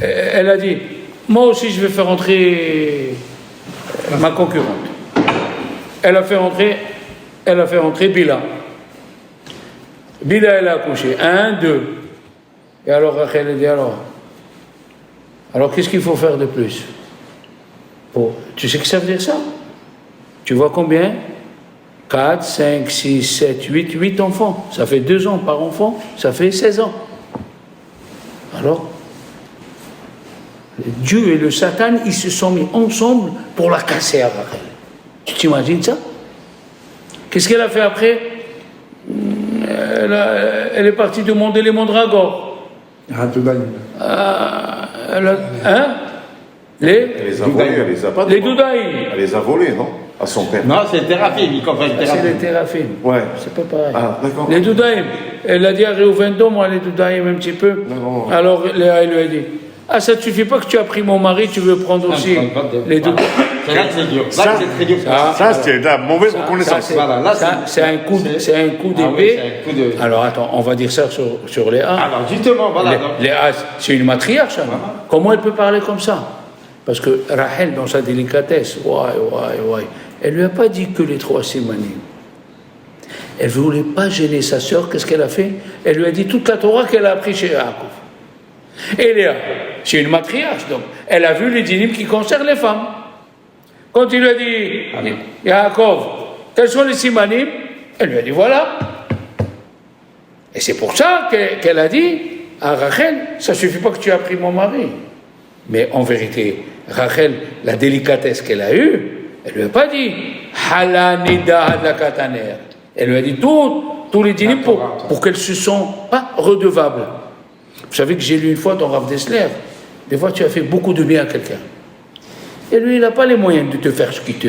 Elle a dit, moi aussi je vais faire entrer ma concurrente. Elle a fait entrer Bila. Bila, elle a accouché. 1, 2. Et alors Rachel a dit, alors qu'est-ce qu'il faut faire de plus? Tu sais que ça veut dire ça? Tu vois combien? 4, 5, 6, 7, 8 enfants. Ça fait 2 ans par enfant, ça fait 16 ans. Alors, Dieu et le Satan, ils se sont mis ensemble pour la casser à Rachel. Tu t'imagines ça? Qu'est-ce qu'elle a fait après? Elle est partie demander les mandragores. Elle les a volés, elle les a pas les doudaïm. Elle les a volés, non? À son père. Non, c'est le Téraphim, il comprend le Téraphim. C'est les Téraphim. Ouais. C'est pas pareil. Ah, d'accord. Les doudaïm. Elle a dit à Réhouven, moi les doudaïm un petit peu. Non. Alors Léa, elle lui a dit, ça ne suffit pas que tu as pris mon mari, tu veux prendre aussi les doudaïm. C'est là que c'est dur. Là, c'est très dur. Ça, c'est de la mauvaise reconnaissance. C'est un coup d'épée. Alors attends, on va dire ça sur Léa. Alors justement, voilà. Léa, c'est une matriarche. Comment elle peut parler comme ça? Parce que Rachel, dans sa délicatesse, elle ne lui a pas dit que les 3 simanim. Elle ne voulait pas gêner sa sœur. Qu'est-ce qu'elle a fait? Elle lui a dit toute la Torah qu'elle a appris chez Yaakov. Et Léa, c'est une matriarche, donc elle a vu les dynimes qui concernent les femmes. Quand il lui a dit, Yaakov, quels sont les simanim? Elle lui a dit, voilà. Et c'est pour ça qu'elle a dit à Rachel, ça ne suffit pas que tu aies pris mon mari. Mais en vérité, Rachel, la délicatesse qu'elle a eue, elle ne lui a pas dit Halanida Hadakataner. Elle lui a dit tous les dynimes pour qu'elles se sentent pas redevables. Vous savez que j'ai lu une fois dans Rav Dessler, des fois tu as fait beaucoup de bien à quelqu'un. Et lui, il n'a pas les moyens de te faire ce que tu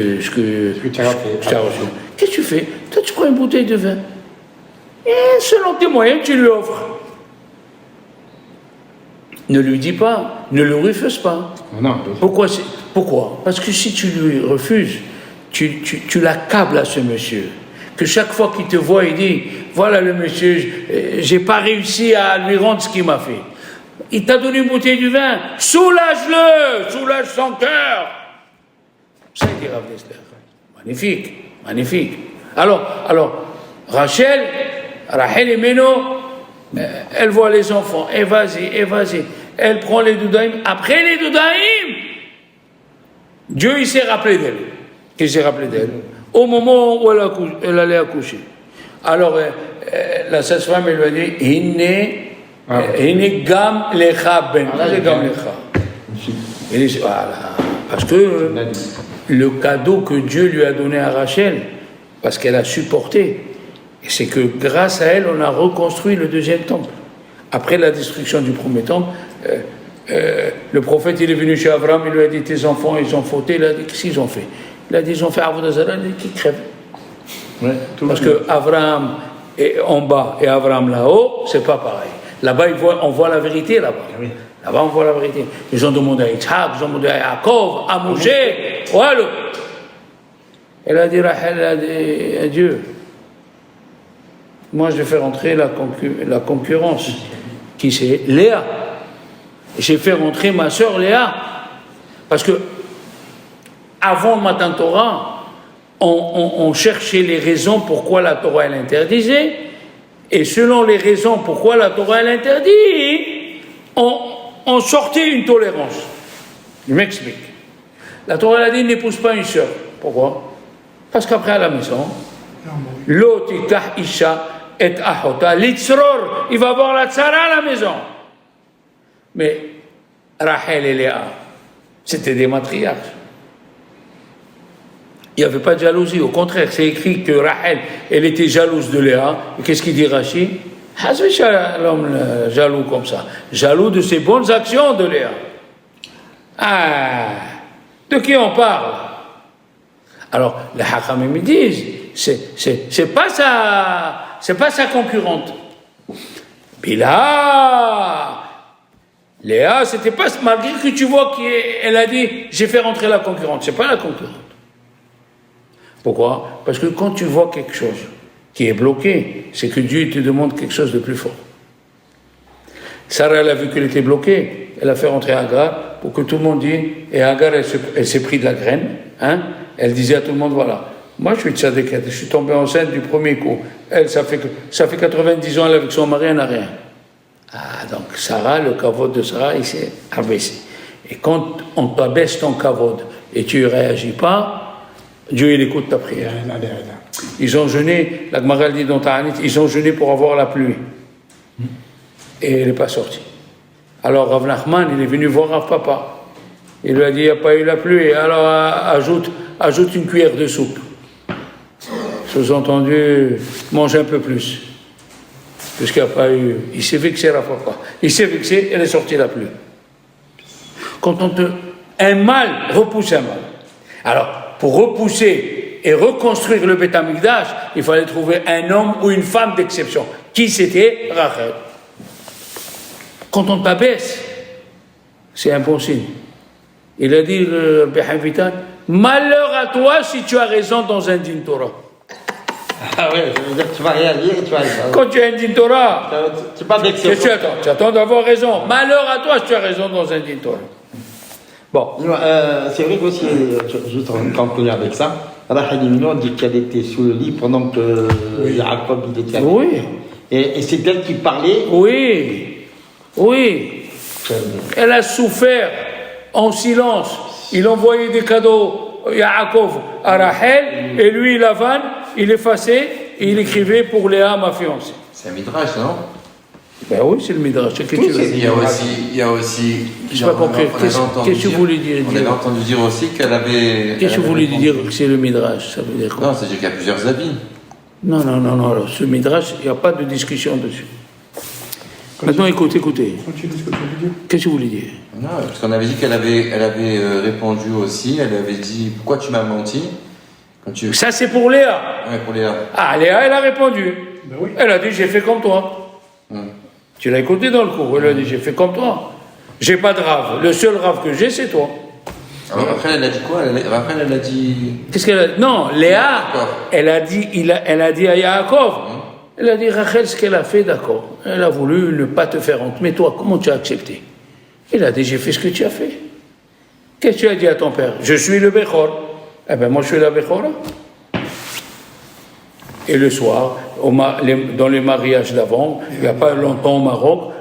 as reçu. Qu'est-ce que tu fais? Toi, tu prends une bouteille de vin. Et selon tes moyens, tu lui offres. Ne lui dis pas, ne le refuse pas. Non. Pourquoi? Parce que si tu lui refuses, tu l'accables à ce monsieur. Que chaque fois qu'il te voit, il dit, voilà le monsieur, j'ai pas réussi à lui rendre ce qu'il m'a fait. Il t'a donné une bouteille de vin, soulage-le, soulage son cœur. Ça, il dit Rav Dessler. Magnifique. Alors, Rachel et Meno, elle voit les enfants, et vas-y. Elle prend les doudaïm. Après les doudaïm, Dieu, il s'est rappelé d'elle. Au moment où elle allait accoucher. Alors, la sage-femme, elle lui a dit, Hine gam lecha ben. Voilà. Parce que le cadeau que Dieu lui a donné à Rachel, parce qu'elle a supporté, c'est que grâce à elle, on a reconstruit le 2e temple. Après la destruction du 1er temple, le prophète, il est venu chez Abraham, il lui a dit, tes enfants, ils ont fauté. Il a dit, qu'est-ce qu'ils ont fait? Il a dit, ils ont fait Avodah Zarah, il a dit qu'ils crèvent. Ouais, parce que Abraham est en bas et Abraham là-haut, c'est pas pareil. Là-bas, on voit la vérité, là-bas. Oui. Là-bas, on voit la vérité. Ils ont demandé à Yitzhak, ils ont demandé à Yaakov, à Moshe, voilà. Elle a dit, Rachel, elle a dit à Dieu, moi, je vais faire entrer la concurrence. Qui c'est? Léa. J'ai fait rentrer ma sœur Léa. Parce que, avant le Matan Torah, on cherchait les raisons pourquoi la Torah elle interdisait. Et selon les raisons pourquoi la Torah elle interdit, on sortait une tolérance. Je m'explique. La Torah elle a dit n'épouse pas une sœur. Pourquoi? Parce qu'après à la maison, l'otikah isha et ahota litzror, il va avoir la tzara à la maison. Mais Rachel et Léa, c'était des matriarches. Il n'y avait pas de jalousie, au contraire, c'est écrit que Rachel, elle était jalouse de Léa. Et qu'est-ce qu'il dit Rachid? L'homme jaloux comme ça, jaloux de ses bonnes actions de Léa. De qui on parle? Alors, les Hakhamim me disent, c'est pas sa concurrente. Puis là, Léa, c'était pas, malgré que tu vois qu'elle a dit, j'ai fait rentrer la concurrente, c'est pas la concurrente. Pourquoi? Parce que quand tu vois quelque chose qui est bloqué, c'est que Dieu te demande quelque chose de plus fort. Sarah, elle a vu qu'elle était bloquée, elle a fait rentrer Agar pour que tout le monde dise, et Agar, elle s'est pris de la graine, hein, elle disait à tout le monde, voilà, moi je suis tzadékette, je suis tombée enceinte du premier coup, elle, ça fait 90 ans, elle avec son mari, elle n'a rien. Ah, donc Sarah, le kavod de Sarah, il s'est abaissé. Et quand on t'abaisse ton kavod et tu ne réagis pas, Dieu il écoute ta prière. Ils ont jeûné, la Gemara dit dans Ta'anit, ils ont jeûné pour avoir la pluie. Et elle n'est pas sortie. Alors Rav Nachman, il est venu voir Rav Papa. Il lui a dit, il n'y a pas eu la pluie, alors ajoute une cuillère de soupe. Sous-entendu, mange un peu plus. Puisqu'il n'y a pas eu... Il s'est vexé, Rav Papa. Il s'est vexé, elle est sortie la pluie. Quand un mal repousse un mal. Alors, pour repousser et reconstruire le Beth Amikdash, il fallait trouver un homme ou une femme d'exception. Qui c'était? Rachel. Quand on t'abaisse, c'est un bon signe. Il a dit, le Behavitan, malheur à toi si tu as raison dans un din Torah. Ah ouais, ça veut dire que tu vas réagir et tu vas raison. Quand tu as un din Torah, tu pas d'exception. Tu attends d'avoir raison. Malheur à toi si tu as raison dans un din Torah. Bon. C'est vrai qu'aussi, juste en concluant avec ça, Rachel Imino dit qu'elle était sous le lit pendant que Jacob il était avec. Oui. Et c'est elle qui parlait. Oui. Oui. Elle a souffert en silence. Il envoyait des cadeaux, Yaakov, à Rachel, et lui, Lavan, il effaçait et il écrivait pour Léa, ma fiancée. C'est un midrash, non? Ben oui, c'est le midrash. Il y a aussi. Je n'ai pas compris. Qu'est-ce que vous voulez dire? On avait entendu dire aussi qu'elle avait. Qu'est-ce que vous voulez dire que c'est le midrash? Ça veut dire quoi? Non, c'est-à-dire qu'il y a plusieurs avis. Non. Alors, ce midrash, il n'y a pas de discussion dessus. Maintenant, écoutez. Qu'est-ce que vous voulez dire? Non, parce qu'on avait dit qu'elle avait répondu aussi. Elle avait dit pourquoi tu m'as menti quand tu... Ça, c'est pour Léa. Oui, pour Léa. Ah, Léa, elle a répondu. Ben oui. Elle a dit j'ai fait comme toi. Tu l'as écouté dans le cours. Elle a dit j'ai fait comme toi. J'ai pas de rave. Le seul rave que j'ai, c'est toi. Alors après, elle a dit quoi? Après, elle a dit. Qu'est-ce qu'elle a dit? Non, Léa, elle a dit à Yaakov. Elle a dit Rachel, ce qu'elle a fait, d'accord. Elle a voulu ne pas te faire honte. Mais toi, comment tu as accepté? Il a dit j'ai fait ce que tu as fait. Qu'est-ce que tu as dit à ton père? Je suis le Bechor. Eh bien, moi, je suis la Bechora. Et le soir, dans les mariages d'avant, il n'y a pas longtemps au Maroc,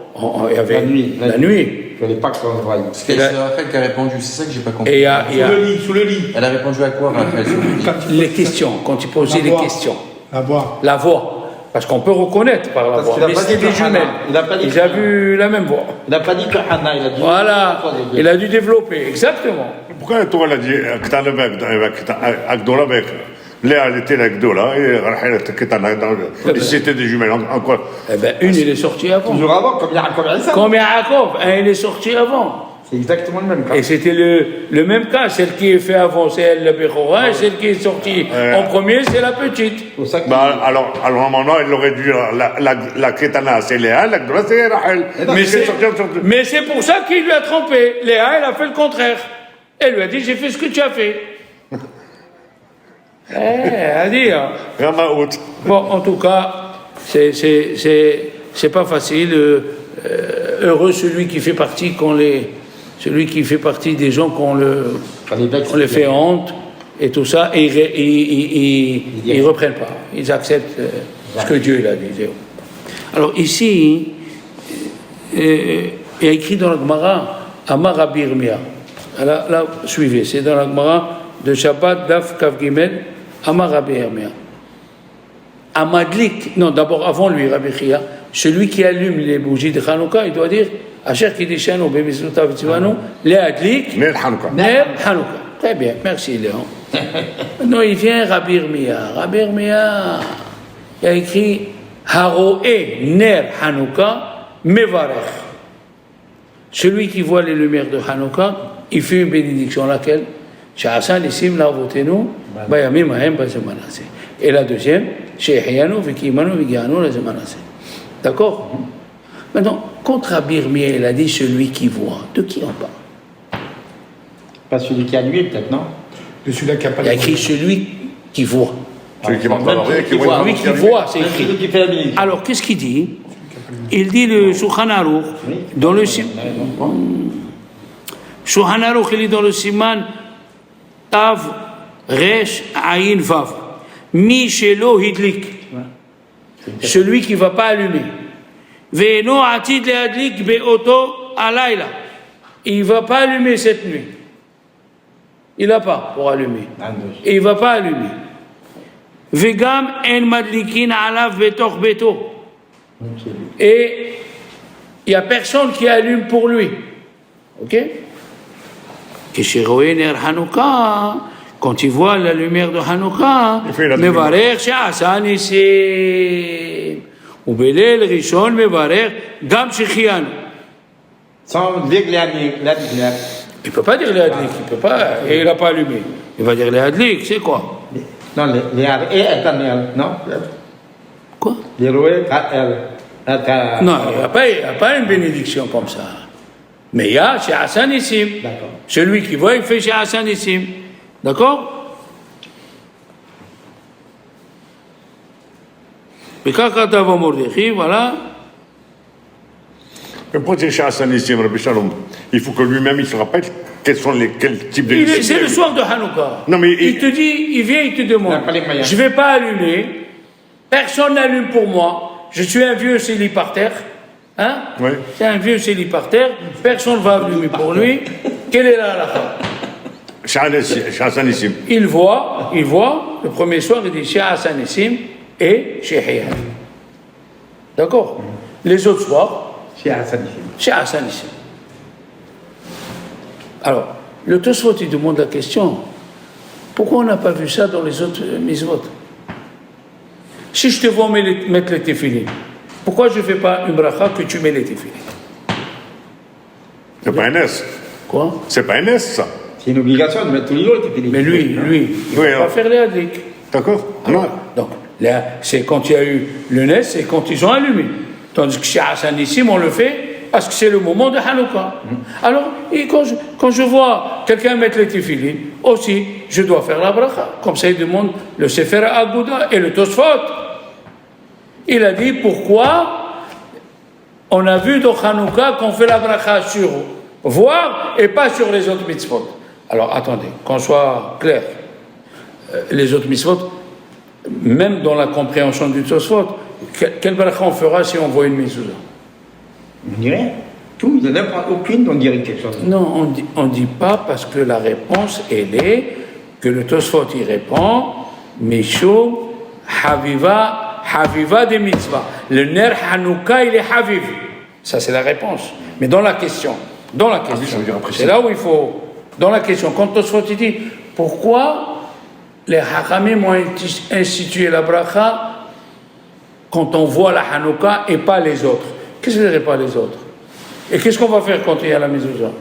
il y avait la nuit. Il ne fallait pas qu'on voie. C'est Rachel qui a répondu, c'est ça que j'ai pas compris. Et Sous le lit. Elle a répondu à quoi, Rachel, sous le lit? les questions, quand tu posais les questions. La voix. La voix. Parce qu'on peut reconnaître par la Parce voix. qu'il a Mais pas c'était dit que des jumelles. Il a pas dit Ils ont vu la même voix. Il n'a pas dit que Anna, il a dit. Voilà. Il a dû développer, exactement. Pourquoi toi, elle a dit Ktana avec Agdola avec Léa, elle était la Gdola et Rachel était Ktana. C'était des jumelles. Encore. Eh bien, une, il est sorti avant. Toujours avant, comme Yaakov et Issa. Comme Yaakov, un, il est sorti avant. C'est exactement le même cas. Et c'était le même cas. Celle qui est fait avant, c'est elle, la Bechora, et celle qui est sortie en premier, c'est la petite. C'est pour ça que. Alors, normalement, elle aurait dû. La Ketana, c'est Léa, la Gdola, c'est Rachel. Mais c'est pour ça qu'il lui a trompé. Léa, elle a fait le contraire. Elle lui a dit j'ai fait ce que tu as fait. À dire. Bon, en tout cas, c'est pas facile. Heureux celui qui fait partie des gens qu'on les fait honte et tout ça, et ils reprennent pas. Ils acceptent ce que Dieu a dit. Alors ici, il y a écrit dans la Gemara Amar Rabbi Yirmiyah. Là, suivez, c'est dans la Gemara de Shabbat Daf Kav Gimel. Amar Rabbi Yirmiyah. Amadlik, non, d'abord avant lui, Rabbi Chia, celui qui allume les bougies de Hanouka, il doit dire Asher Kidishanu Bemizuta Vitzivanu, le Adlik, Ner Hanouka. Ner Hanouka. Très bien, merci Léon. Non, il vient Rabbi Yirmiyah. Rabbi Yirmiyah, il a écrit Haroe Ner Hanouka Mevarech. Celui qui voit les lumières de Hanouka, il fait une bénédiction, laquelle Sha'asan Isim Lavotenu, Bayamim Ahem Bazemanase. Et la deuxième, Shehianu Vikimanu Vigianu Lazemanase. D'accord? Maintenant, contre Rabbi Yirmiyah, il a dit celui qui voit. De qui on parle? Pas celui qui a nuit, peut-être, non? De celui-là qui a pas Il a écrit celui qui voit. Celui qui m'a pas Celui qui voit, c'est écrit. Celui qui fait la bénédiction. Alors, qu'est-ce qu'il dit? Il dit le Shulchan Aruch, dans le Shulchan Aruch, il est dans le Siman Tav Resh Ayin Vav. Mi Shelo Hidlik. Celui qui ne va pas allumer. Ve'eno atid le'adlik be'oto alayla. Il ne va pas allumer cette nuit. Il n'a pas pour allumer. Et il ne va pas allumer. Vegam en madlikin alav betoch beto. Et il n'y a personne qui allume pour lui. Ok? Kesheroé ner Hanouka, quand il voit la lumière de Hanouka, mevarer she'asa nisim. Ou belel rishon mevarer gam shechianu. Sans dire que la Il ne peut pas dire les hadlik, il peut pas, et il n'a pas allumé. Il va dire les hadlik, c'est quoi? non, les non? Quoi? Les roués, Non, il n'y a pas une bénédiction comme ça. Mais il y a chez Hassan Issim. D'accord. Celui qui voit, il fait chez Hassan Issim. D'accord? Mais quand on va mourir, voilà. Mais pour dire Hassan ici, Rabbi Shalom, il faut que lui-même il se rappelle quel type de. C'est le soir de Hanouka. Non, mais il te dit, il vient, il te demande. Il n'a pas les moyens. Je ne vais pas allumer. Personne n'allume pour moi. Je suis un vieux célibataire. Hein? Oui. C'est un vieux célibataire. Personne ne va allumer pour lui. Quelle est la halakha? Chez Hassan ici. Il voit, le premier soir, il dit chez Hassan Issim et chez Hiyan. D'accord? Les autres soirs, chez Hassan Issim. chez Hassan Issim. Alors, le Tosfot, il demande la question, pourquoi on n'a pas vu ça dans les autres mitzvot? Si je te vois mettre les téfilines, pourquoi je ne fais pas une bracha que tu mets les téfilines? C'est pas un S. Quoi? C'est pas un S, ça. C'est une obligation de mettre tous les jours les téfilines. Mais lui, il ne Oui, va pas faire les hadlik. D'accord? Alors, Non. donc, là, c'est quand il y a eu le NES, c'est quand ils ont allumé. Tandis que chez Hassan Issim, on le fait parce que c'est le moment de Hanouka. Alors, et quand je vois quelqu'un mettre les téfilines, aussi, je dois faire la bracha. Comme ça, il demande le Sefer Aguda et le Tosfot. Il a dit pourquoi on a vu dans Hanouka qu'on fait la bracha sur voir et pas sur les autres mitzvot. Alors, attendez, qu'on soit clair. Les autres mitzvot, même dans la compréhension du Tosfot, quelle bracha on fera si on voit une mezouza? On dirait tout, il n'y en a pas aucune, on dirait quelque chose. Non, on dit pas parce que la réponse, elle est que le Tosfot y répond Mishum Haviva des mitzvahs. Le ner Hanouka, il est Haviv. Ça, c'est la réponse. Mais dans la question, c'est là où il faut. Dans la question, quand Tosfot il dit pourquoi les Hachamim ont institué la bracha quand on voit la Hanouka et pas les autres. Qu'est-ce que c'est pas les autres? Et qu'est-ce qu'on va faire quand il y a la mezouza?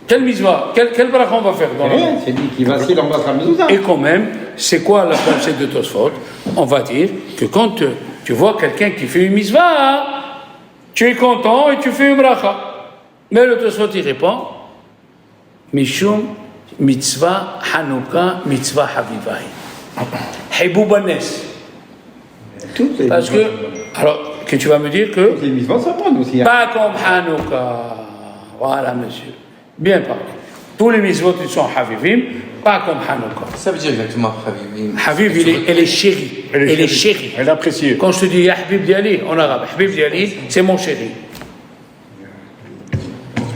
Quelle mitzvah? Quel bracha on va faire dans la Rien, c'est lui qui va essayer d'embrasser la mezouza. Et quand même, c'est quoi la pensée de Tosfot? On va dire que quand tu vois quelqu'un qui fait une mitzvah, tu es content et tu fais une bracha. Mais le Tosfot il répond Mishum mitzvah Hanouka mitzvah Havivai. Heboubanes. Toutes les Parce que, alors, que tu vas me dire que, les mitzvahs s'apprennent aussi. Hein. pas comme Hanouka. Voilà, monsieur. Bien parlé. Tous les mitzvot, ils sont Havivim, pas comme Hanouka. Ça veut dire exactement Habib. Habib, elle est chérie. Elle est chérie. Elle est appréciée. Quand je te dis Ya Habib Diali, en arabe, Habib Diali, c'est mon chéri.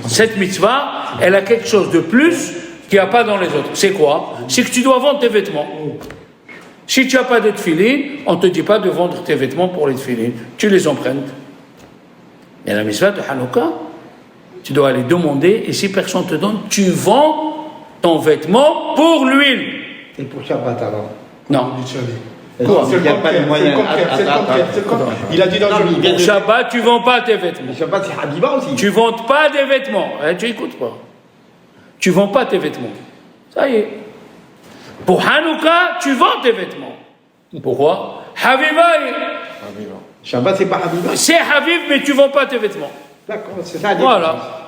Cette mitzvah, elle a quelque chose de plus qu'il n'y a pas dans les autres. C'est quoi? C'est que tu dois vendre tes vêtements. Si tu n'as pas de tefilin, on ne te dit pas de vendre tes vêtements pour les tefilin. Tu les empruntes. Et la mitzvah de Hanouka, tu dois aller demander, et si personne te donne, tu vends ton vêtement pour l'huile. Et pour Shabbat alors? Non. Quoi? Il n'y a pas de moyens. Il a dit dans le Pour Shabbat, tu ne vends pas tes vêtements. Le Shabbat, c'est Habiba aussi. Tu ne vends pas des vêtements. Hein, tu n'écoutes pas. Tu ne vends pas tes vêtements. Ça y est. Pour Hanouka, tu vends tes vêtements. Pourquoi? Haviva, Shabbat, c'est pas Habiba. c'est Haviv, mais tu ne vends pas tes vêtements. D'accord, c'est ça.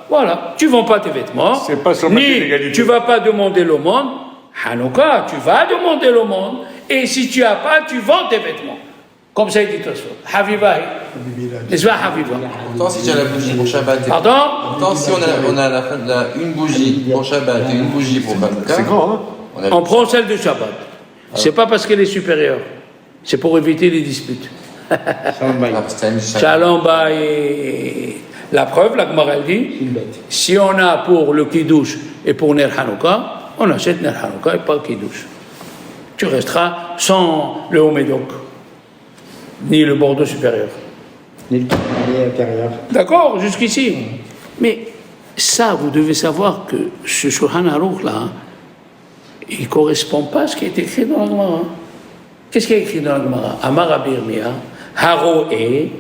Voilà. Tu ne vends pas tes vêtements. C'est pas seulement Ni l'égalité. tu ne vas pas demander l'aumône. Hanouka, tu vas demander l'aumône. Et si tu n'as pas, tu vends tes vêtements. Comme ça, il dit Tosfot. Haviva, n'est-ce pas Haviva? Pourtant, si tu as la bougie pour Shabbat. Pardon? Pourtant, si on a à la fin une bougie pour Shabbat et une bougie pour Hanouka. C'est grand, hein? On prend celle de Shabbat. C'est pas parce qu'elle est supérieure. C'est pour éviter les disputes. Shalom Bay. La preuve, la Gemara elle dit, si on a pour le Kiddush et pour Ner Hanouka, on achète Ner Hanouka et pas le Kiddush. Tu resteras sans le haut médoc, ni le bordeaux supérieur. Ni le cavalier intérieur. D'accord, jusqu'ici. Mais ça, vous devez savoir que ce Shulchan Aruch là, il ne correspond pas à ce qui est écrit dans la Gemara. Qu'est-ce qui est écrit dans la Gemara? Amar Rabbi Yirmiyah, Haroé,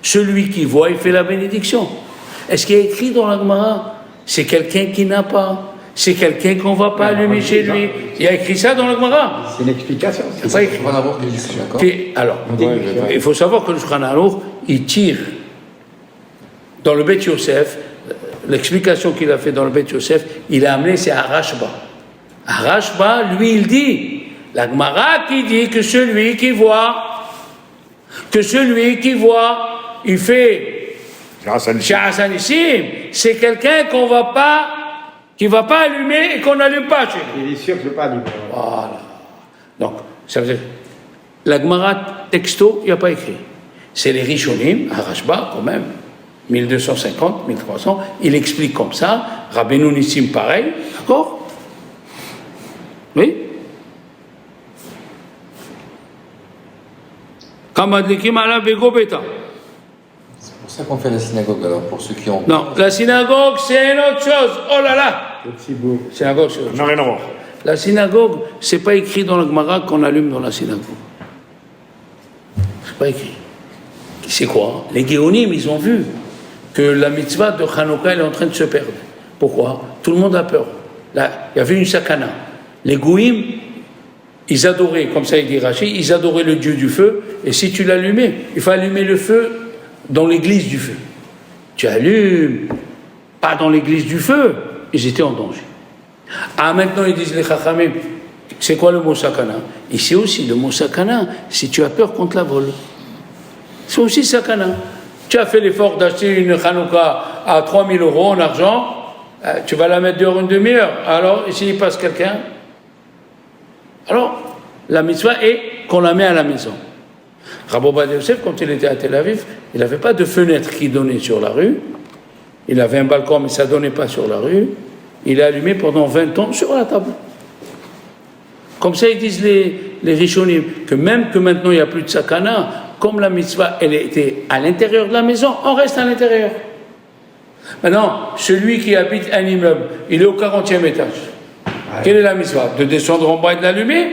celui qui voit, il fait la bénédiction. Est-ce qu'il y a écrit dans la Gemara? C'est quelqu'un qui n'a pas. C'est quelqu'un qu'on ne va pas allumer chez lui. Il y a écrit ça dans la Gemara. C'est une explication. C'est pas écrit. Alors, il faut savoir que le Shulchan Aruch, il tire dans le Beth Yosef, l'explication qu'il a fait dans le Beth Yosef, il a amené, c'est à Rashba. À Rashba, lui, il dit, la Gemara qui dit que celui qui voit, il fait Sha'asan Nissim, c'est quelqu'un qui va pas allumer et qu'on n'allume pas chez lui. Il est sûr que je ne vais pas allumer. Voilà. Donc, ça veut dire, la Gemara texto, il n'y a pas écrit. C'est les Rishonim, à Rashba, quand même, 1250, 1300, il explique comme ça, Rabbeinu Nissim pareil, d'accord? Oui? Kamadlikim ala bego beta. C'est pour ça qu'on fait la synagogue, alors, pour ceux qui ont... Non, la synagogue, c'est une autre chose. Oh là là! Synagogue, c'est autre chose. Non, rien à voir. La synagogue, c'est pas écrit dans la Gemara qu'on allume dans la synagogue. C'est pas écrit. C'est quoi? Les Géonim, ils ont vu que la mitzvah de Hanouka, elle est en train de se perdre. Pourquoi? Tout le monde a peur. Là, il y avait une sakana. Les Goïm, ils adoraient, comme ça il dit Rachid, ils adoraient le dieu du feu, et si tu l'allumais, il faut allumer le feu dans l'église du feu. Tu allumes, pas dans l'église du feu, ils étaient en danger. Ah, maintenant ils disent les Chachamim, c'est quoi le mot sakana? Ici aussi, le mot sakana, si tu as peur contre la vol. C'est aussi sakana. Tu as fait l'effort d'acheter une Hanouka à 3 000 € en argent, tu vas la mettre dehors une demi-heure. Alors, ici il passe quelqu'un. Alors, la mitzvah est qu'on la met à la maison. Rabbi Ovadia Yosef, quand il était à Tel Aviv, il n'avait pas de fenêtre qui donnait sur la rue. Il avait un balcon, mais ça ne donnait pas sur la rue. Il a allumé pendant 20 ans sur la table. Comme ça, ils disent les Rishonim, que même que maintenant il n'y a plus de sakana, comme la mitzvah, elle était à l'intérieur de la maison, on reste à l'intérieur. Maintenant, celui qui habite un immeuble, il est au 40e étage. Quelle est la mitzvah? De descendre en bas et de l'allumer?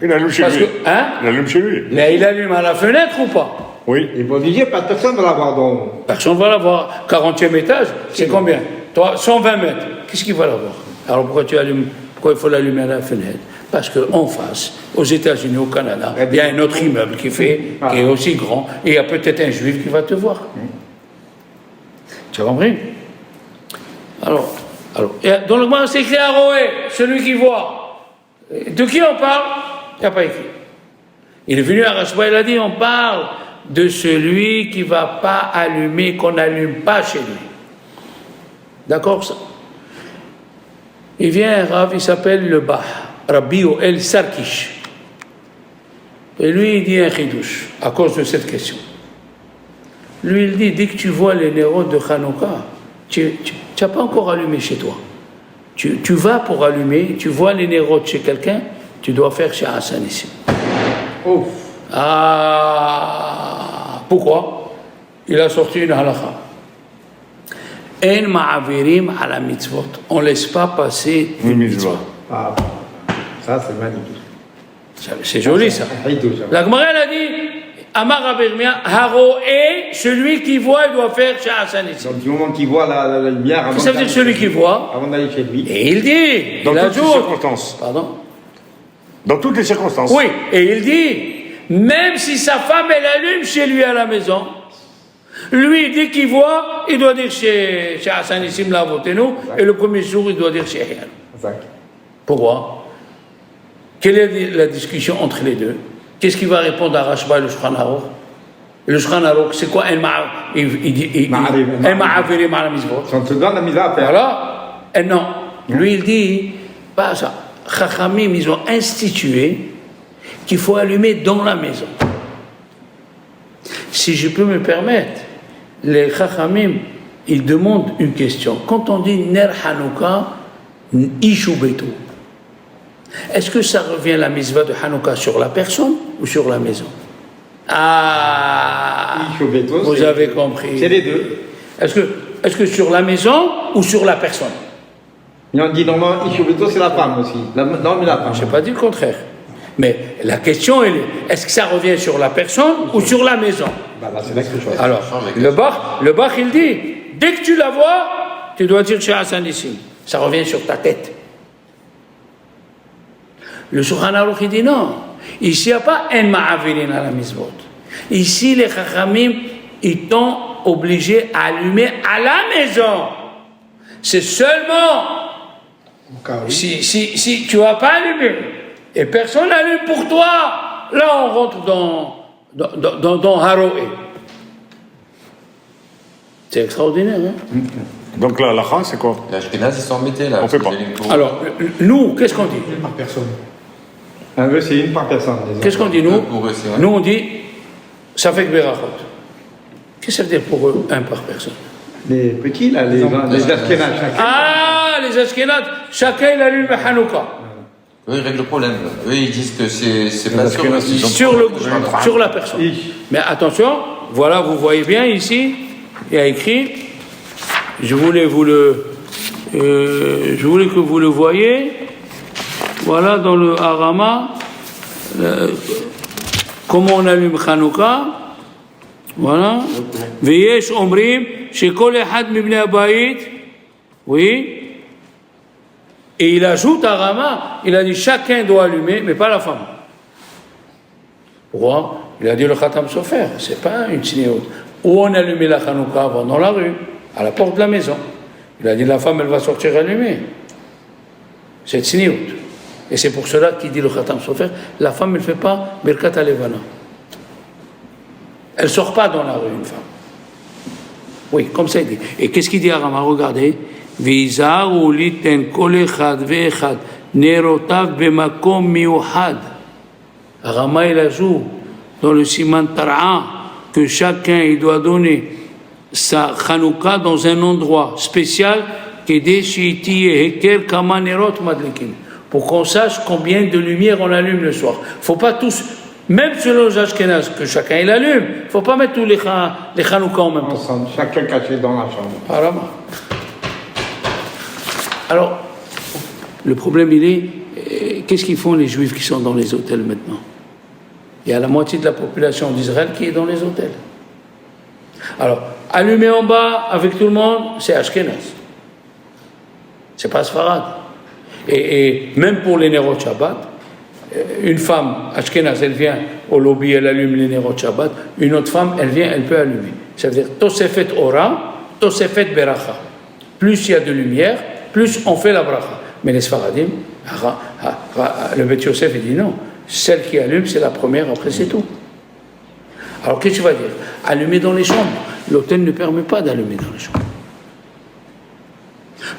Il allume chez lui. Il allume chez lui. Mais il allume à la fenêtre ou pas? Oui. Il est obligé, personne ne va l'avoir dans... Personne ne va l'avoir. 40e étage, c'est combien? 120 mètres. Qu'est-ce qu'il va l'avoir? Alors pourquoi il faut l'allumer à la fenêtre? Parce qu'en face, aux États-Unis, au Canada, il y a un autre immeuble qui est aussi grand, et il y a peut-être un juif qui va te voir. Tu as compris? Alors, dans le moment, c'est écrit Aroé, celui qui voit. De qui on parle? Il n'y a pas écrit. Il est venu à Rashba, il a dit, on parle de celui qui ne va pas allumer, qu'on n'allume pas chez lui. D'accord, ça? Il vient un Rav, il s'appelle le Bah, Rabbi Yoel Sarkish. Et lui, il dit un chidouche, à cause de cette question. Lui, il dit, dès que tu vois les nérods de Hanouka, tu n'as pas encore allumé chez toi. Tu vas pour allumer, tu vois les nérods chez quelqu'un, tu dois faire chez Hassan ici. Oh. Ah, pourquoi? Il a sorti une halakha. En ma'avirim ala mitzvot. On ne laisse pas passer une mitzvah. Ah, ça c'est magnifique. C'est joli ça. La Gemara elle a dit, Amar Rabbi Yirmiyah, Haroé, celui qui voit, il doit faire chez Hassan ici. Donc du moment qu'il voit la lumière... Ça veut dire celui qui voit. Avant d'aller chez lui. Et il dit, dans toutes les circonstances. Pardon? Dans toutes les circonstances. Oui, et il dit, même si sa femme, elle allume chez lui à la maison, lui, dès qu'il voit, il doit dire chez Hassan Issim, là, votez-nous, et le premier jour, il doit dire chez Hiyan. Pourquoi? Quelle est la discussion entre les deux? qu'est-ce qu'il va répondre à Rashba et le Shulchan Aruch? Le Shulchan Aruch, c'est quoi? Il dit Ma'aviri Ma'al Mizvot. Si on te donne la mise à faire. Voilà. Et non. Lui, il dit pas ça. Chachamim, ils ont institué qu'il faut allumer dans la maison. Si je peux me permettre, les Chachamim, ils demandent une question. Quand on dit Ner Hanouka, Ishu Beto, est-ce que ça revient la mitzvah de Hanouka sur la personne ou sur la maison? Ah, vous avez compris. C'est les deux. Est-ce que sur la maison ou sur la personne? Mais on dit normalement, Ishubeto, c'est la femme aussi. L'homme et la femme. Je n'ai pas dit le contraire. Mais la question, elle est-ce que ça revient sur la personne ou sur la maison? Bah, là, c'est la question. Alors, le Bach, il dit, dès que tu la vois, tu dois dire chez Hassan ici. Ça revient sur ta tête. Le Shulchan Aruch, il dit non. Ici, il n'y a pas un ma'avirin à la mizvot. Ici, les chachamim, ils t'ont obligé à allumer à la maison. C'est seulement si tu n'as pas allumé et personne n'allume pour toi, là on rentre dans Haroé. C'est extraordinaire, hein? Donc là, la halakha, c'est quoi? Les Ashkénazes, ils sont embêtés là. On fait pas. Alors, nous, qu'est-ce qu'on dit? Par personne. Un vœu, c'est une par personne. Qu'est-ce qu'on dit, nous? Pour eux, c'est vrai. Nous, on dit, ça fait que Berachot. Qu'est-ce que ça veut dire pour eux, un par personne? Les petits, là, les Ashkénazes. Ah, les Ashkénazes, chacun il allume Hanouka. Eux, ils règlent le problème. Eux, ils disent que c'est pas Sur la personne. Mais attention, voilà, vous voyez bien ici, il y a écrit, je voulais que vous le voyez, voilà dans le Harama, comment on allume Hanouka, voilà, Veyesh Omrim, chez Kol Echad Mibnei Habayit, oui, et il ajoute à Rama, il a dit chacun doit allumer, mais pas la femme. Pourquoi? Il a dit le Khatam Sofer, c'est pas une sinéote. Où on allumait la Hanouka avant? Dans la rue, à la porte de la maison. Il a dit la femme, elle va sortir allumer. C'est sinéote. Et c'est pour cela qu'il dit le Khatam Sofer, la femme, elle ne fait pas Birkat Alevana. Elle ne sort pas dans la rue, une femme. Oui, comme ça il dit. Et qu'est-ce qu'il dit à Rama? Regardez. Vizaru liten kol echad ve'echad nerotav b'makom miuhad. Rama il ajoute dans le Siman Tar'a que chacun il doit donner sa Hanouka dans un endroit spécial pour qu'on sache combien de lumière on allume le soir. Faut pas tous, même selon les Ashkénazes, que chacun il allume, faut pas mettre tous les Hanouka en même temps. Ensemble, chacun caché dans la chambre. Apparemment. Alors, le problème il est, qu'est-ce qu'ils font les Juifs qui sont dans les hôtels maintenant? Il y a la moitié de la population d'Israël qui est dans les hôtels. Alors, allumer en bas avec tout le monde, c'est Ashkenaz. C'est pas Sfarad. Et même pour les Nerot Shabbat, une femme Ashkenaz, elle vient au lobby, elle allume les Nerot Shabbat. Une autre femme, elle vient, elle peut allumer. Ça veut dire Tosefet Ora, Tosefet Beracha. Plus il y a de lumière, plus on fait la bracha. Mais les Sfaradim, le Beth Yosef, il dit non. Celle qui allume, c'est la première, après c'est tout. Alors qu'est-ce que tu vas dire? Allumer dans les chambres. L'hôtel ne permet pas d'allumer dans les chambres.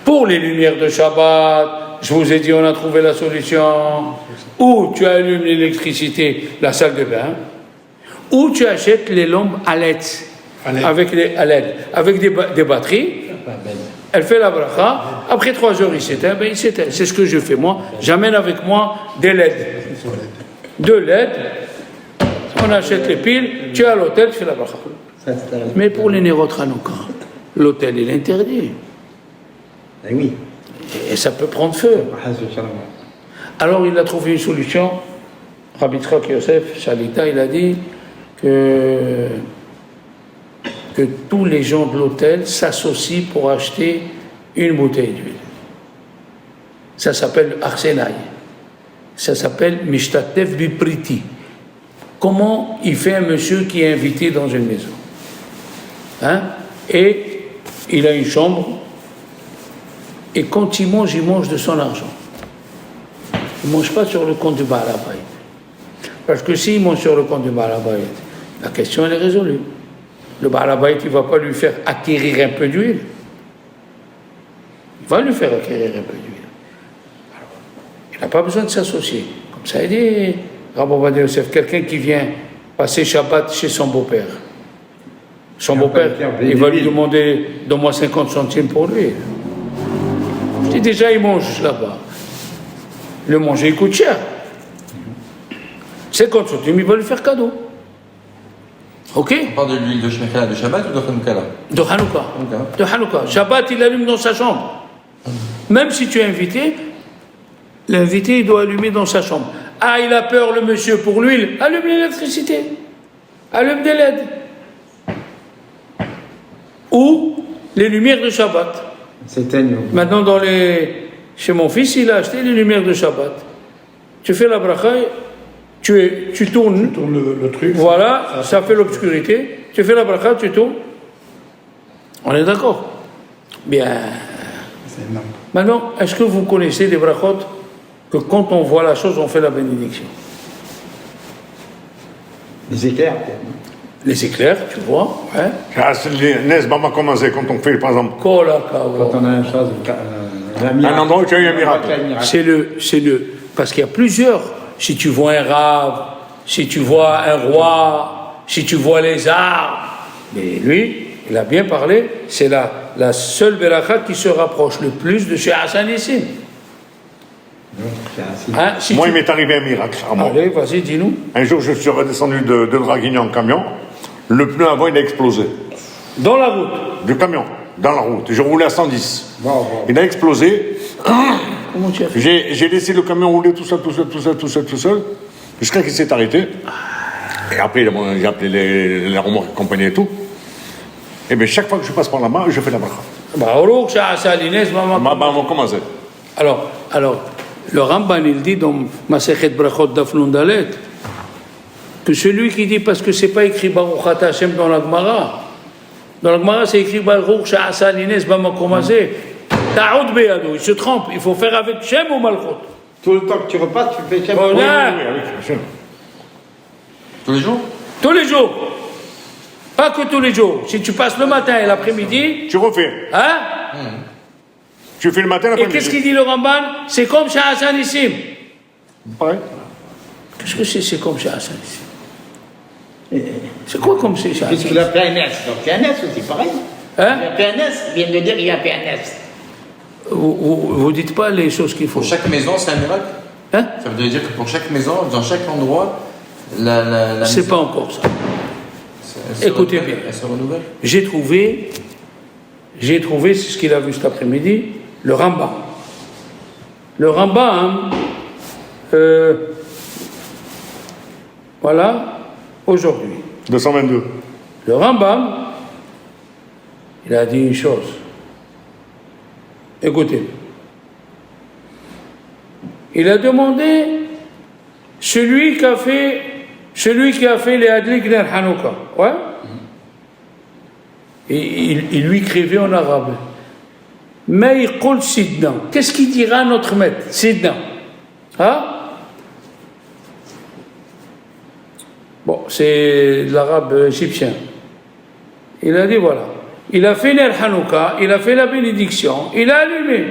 Pour les lumières de Shabbat, je vous ai dit, on a trouvé la solution. Ou tu allumes l'électricité, la salle de bain, ou tu achètes les lampes à LED, avec des batteries. Elle fait la bracha, après 3 heures il s'éteint, il s'éteint. C'est ce que je fais moi. J'amène avec moi des LED. 2 LED, on achète les piles, tu es à l'hôtel, tu fais la bracha. Mais pour les Nerot Hanouka, l'hôtel il est interdit. Eh oui. Et ça peut prendre feu. Alors il a trouvé une solution. Rabbi Tzchak Yosef Shalita, il a dit que tous les gens de l'hôtel s'associent pour acheter une bouteille d'huile. Ça s'appelle Arsenaï. Ça s'appelle Mishtatev Bipriti. Comment il fait un monsieur qui est invité dans une maison? Et il a une chambre, et quand il mange de son argent. Il ne mange pas sur le compte du Baal Habayit. Parce que s'il monte sur le compte du Baal Habayit, la question elle est résolue. Le Baal Habayit, il ne va pas lui faire acquérir un peu d'huile. Il va lui faire acquérir un peu d'huile. Alors, il n'a pas besoin de s'associer. Comme ça, il dit, Rabbi Ovadia Yosef, quelqu'un qui vient passer Shabbat chez son beau-père. Son beau-père, il va lui demander donne-moi 50 centimes pour lui. Je dis déjà, il mange là-bas. Le manger, il coûte cher. 50 centimes, il va lui faire cadeau. Ok? On parle de l'huile de Shemekha de Shabbat ou de Hanouka là? De Hanouka. De Hanouka. Shabbat, il allume dans sa chambre. Même si tu es invité, l'invité, il doit allumer dans sa chambre. Ah, il a peur, le monsieur, pour l'huile. Allume l'électricité. Allume des LED. Ou les lumières de Shabbat. Maintenant, chez mon fils, il a acheté les lumières de Shabbat. Tu fais la bracha, tu tournes. Tu tournes le truc. Voilà, ça fait l'obscurité. Tu fais la bracha, tu tournes. On est d'accord? Bien. C'est énorme. Maintenant, est-ce que vous connaissez des brachot que quand on voit la chose, on fait la bénédiction? Les éclairs. Les éclairs, tu vois, ouais. Quand on fait, par exemple, Quand on a une chose, un endroit où tu as eu un miracle. Parce qu'il y a plusieurs. Si tu vois un rave, si tu vois un roi, si tu vois les arbres. Mais lui, il a bien parlé, c'est la seule beracha qui se rapproche le plus de chez Hassan Nissim. Hein, Moi, il m'est arrivé un miracle. Allez, vas-y, dis-nous. Un jour, je suis redescendu de Draguignan en camion. Le pneu avant, il a explosé. Dans la route. Du camion, dans la route. Je roulais à 110. Il a explosé. Comment tu as fait? J'ai laissé le camion rouler tout seul, jusqu'à qu'il s'est arrêté. Et après, j'ai appelé les remorques accompagnées et tout. Et bien, chaque fois que je passe par là-bas, je fais la bracha. On commence. Alors, le Ramban, il dit dans Masechet Brachot Daf Nun Dalet que celui qui dit, parce que c'est pas écrit Baruch Ata Hashem dans la Gemara. Dans la Gemara, c'est écrit Baruch Sha'asa Lines Bamakomazé. Ta'ud Beyado, il se trompe. Il faut faire avec Shem ou Malchut. Tout le temps que tu repasses, tu fais Shem. Tous les jours? Tous les jours. Pas que tous les jours. Si tu passes le matin et l'après-midi. Tu refais. Hein? Tu fais le matin et Et l'après-midi. qu'est-ce qu'il dit le Ramban? C'est comme chez Hassan Nissim. Pareil. Qu'est-ce que c'est comme chez Hassan Nissim? C'est quoi comme c'est chez Hassan Puisqu'il a PNS, donc PNS aussi, pareil. Hein? Il y a PNS, il vient de dire il y a PNS. Vous dites pas les choses qu'il faut. Pour chaque maison, c'est un miracle? Hein? Ça veut dire que pour chaque maison, dans chaque endroit, la C'est maison, pas encore ça. elle se Écoutez renouvelle, bien. Elle se renouvelle. J'ai trouvé, c'est ce qu'il a vu cet après-midi, le Rambam. Le Rambam, voilà, aujourd'hui. 222. Le Rambam, il a dit une chose. Écoutez. Il a demandé celui qui a fait les Adlik Ner Hanouka. Ouais? Et il lui écrivait en arabe. Mais il dit Sidna. Qu'est-ce qu'il dira notre maître? Sidna. Hein? Bon, c'est l'arabe égyptien. Il a dit voilà. Il a fait Ner Hanouka, il a fait la bénédiction, il a allumé.